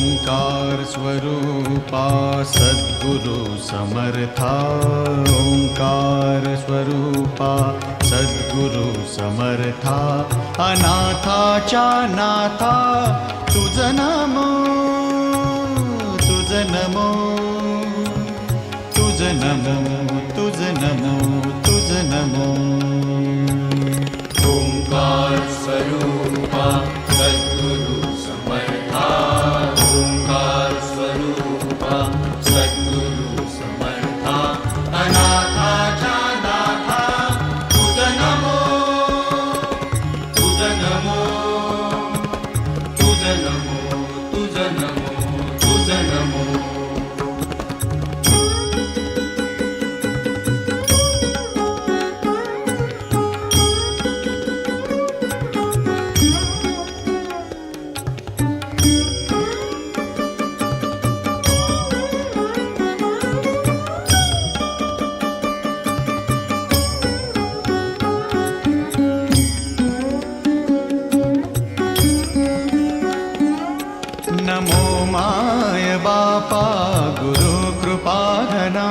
ओंकार स्वरूपा सद्गुरु समर्था ओंकार स्वरूपा सद्गुरु समर्था अनाथाच्या नाथा तुझ नमो तुझ नमो तुझ नमो तुझ नमो तुझ नमो ओंकार स्वरूपा सद्गुरु समर्था ओंकार स्वरूपा सद्गुरु समर्था अनाथाच्या नाथा तुझ नमो तुझ नमो तुझ नमो तुझ नमो तुझ नमो नमो माय बापा गुरु कृपाधना